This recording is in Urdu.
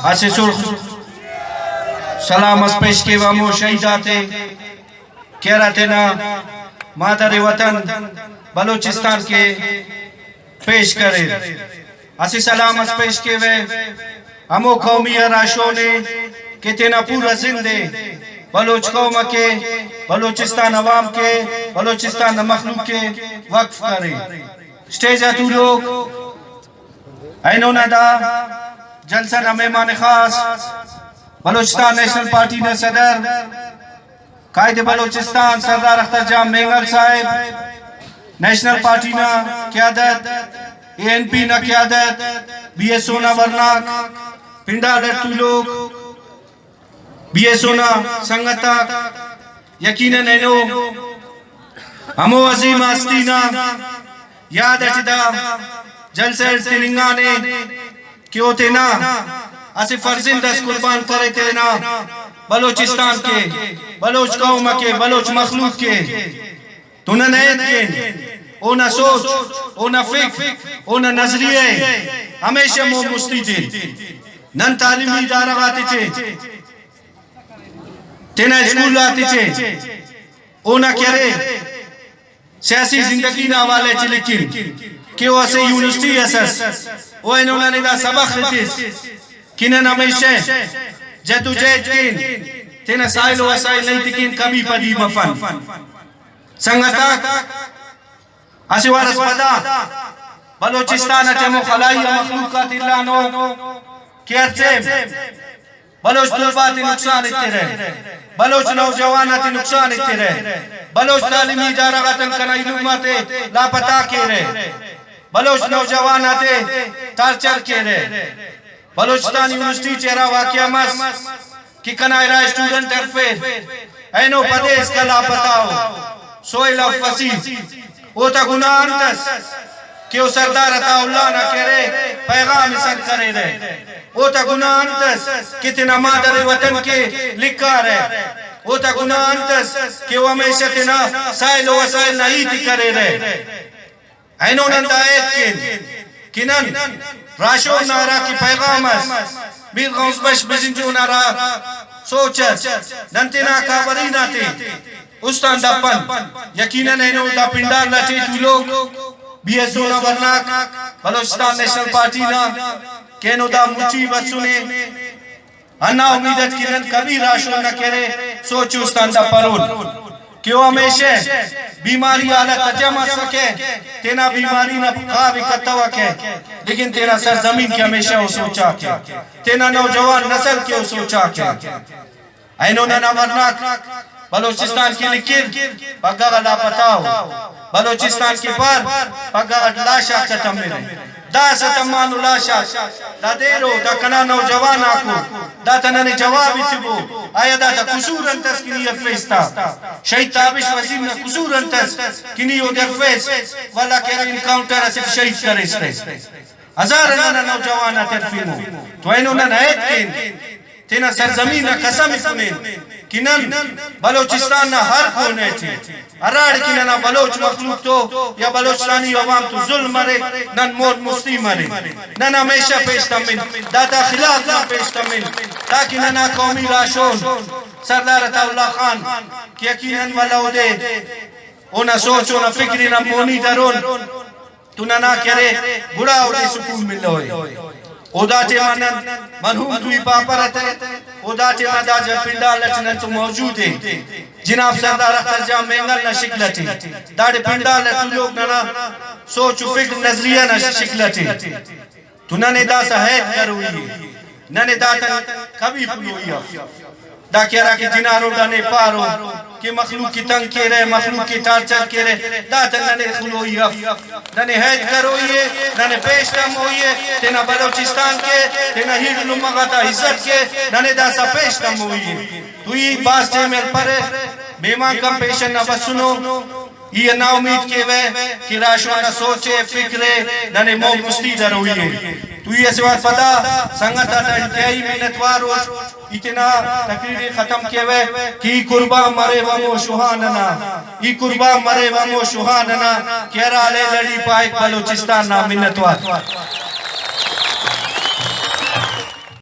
اسے سرخ سلام از پیش کے وامو شہیداتے کہہ رہا تھے نا مادر وطن بلوچستان کے پیش کرے اسے سلام از پیش کے وے ہمو قومی راشوں نے کہ تینا پورا زندے بلوچ قوم کے بلوچستان عوام کے بلوچستان مخلوق کے وقف کرے سٹیج تو لوگ اینو ندا جلسہ مہمان خاص بلوچستان نیشنل پارٹی نے صدر قائد بلوچستان سردار اختر جام مینگل صاحب نیشنل پارٹی نا قیادت اے این پی نا قیادت بی ایس اونا ورناک پنڈا ڈٹو لوگ بی ایس اونا سنگتا یقیناً اینو ہمو عظیم آستینا یاد اچھتا جلسہ تلنگانے کیوں تینا اسے فرزند اس قربان کرے تینا بلوچستان کے بلوچ قوم کے بلوچ مخلوق کے تو نہ نیت کے اونا سوچ اونا فکر اونا نظریے ہمیشہ مو مستی تھے نن تعلیمی ادارہ آتے تھے تینا اسکول آتے تھے اونا کہہ رہے سیاسی زندگی نہ والے چلکن کہ وہ اسے یونیورسٹی اسس وہ انہوں نے دا سبق دیتیس کنن ہمیشہ جدو جہد کن تینا سائل و وسائل نہیں تکین کبھی پدی مفن سنگتاک اسے وارس پدا بلوچستان اچھمو خلائی مخلوقات اللہ نو کہتے بلوچ طلباتی نقصان اتے رہے بلوچ نوجواناتی نقصان اتے رہے بلوچ تعلیمی ادارہ کنا علوماتے لاپتا کے رہے بلوچ نوجواناتے تارچر کے رہے بلوچستان یونیورسٹی چہرہ واقعہ مس کہ کنا ارائے اسٹوڈنٹ ارفے اینو پدیس کا لاپتا ہو سوئل آف فسیح او تا گناہ انتس کہ او سردار عطا اللہ نہ کرے پیغام اسن کرے رہے او تا گناہ انتس کہ تینا مادر وطن کے لکھا رہے او تا گناہ انتس کہ وہ ہمیشہ تینا سائل و وسائل نہیں کرے رہے اینو نندائیت کنن راشو نارا کی پیغام اس بیر غوث بش بزنجو نارا سوچس ننتینا کابری ناتے استان دا پن یقیناً اینو دا پنڈار لٹے تو لوگ بی ایس اونا ورناک بلوچستان نیشنل پارٹی نا کینو دا مچی بسونے انا امیدت کنن کبھی راشو نہ کرے سوچو استان دا پرون کیوں ہمیشہ بیماری آلت تجمع سکے تینا بیماری نہ قابی کرتا وکے لیکن تینا سرزمین کی ہمیشہ ہو سوچا کے تینا نوجوان نسل کے ہو سوچا کے اینو نہ ورناک بلوچستان کی لکر پگا غلا پتاو بلوچستان کی پر پگا لاشا ختم میں دا ستمان لاشا دا دیرو دا کنا نوجوان آکو دا تنانی جوابی تبو آیا دا تا قصور انتس کنی افیستا شہید تابش وزیر نا قصور انتس کنی او در فیس والا کہر انکاؤنٹر اسف شہید کرستے ہزار نانا نوجوان ترفیمو تو اینو نا نیت کن تینا سرزمین قسم کنن کنن بلوچستان نا ہر کونے تھے اراڑ کننا بلوچ مخلوق تو یا بلوچستانی عوام تو ظلم مرے نن موت مستی مرے نن ہمیشہ پیشتا من دادا خلاف نہ پیشتا من تاکہ ننا قومی راشون سردار عطا اللہ خان کہ یقیناً ولو دے اونا سوچ اونا فکری نا مونی درون تو ننا کرے بڑا او دے سکون مل ہوئے او دا چے منہوم دوی پاپا رہتے او دا چے مدہ جب پنڈا لچنن تو موجود ہے جناب سردار اختر جام مینگل نہ شکلتی داڑے پنڈا لچن لوگ ننا سوچ و فکر نظریہ نہ شکلتی تو ننے دا سہیت کروئی ننے دا تن کبھی پلوئی دا کہہ رہا کہ جنارو ڈانے پارو کہ مخلوق کی تنگ کے رہے مخلوق کی ٹارچر کے رہے دا تن ننے خلوئی ننے حید کروئیے ننے پیشتم ہوئیے تینا بلوچستان کے تینا ہیڈ لمغتا عزت کے ننے دا سا پیشتم ہوئیے تو یہ باس جے میل پر بیمان کم پیشن نہ بسنو یہ نا امید کے وے کہ راشوانہ سوچے فکرے ننے مو مستی در ہوئیے تو یہ سوات پتا سنگتا تا انتہائی محنتوار روز اتنا تقریری ختم کیے ہوئے کہ ای قربان مرے ومو شوہاننا ای قربان مرے ومو شوہاننا کہہ رہا لے لڑی پائک بلوچستان نا منتوار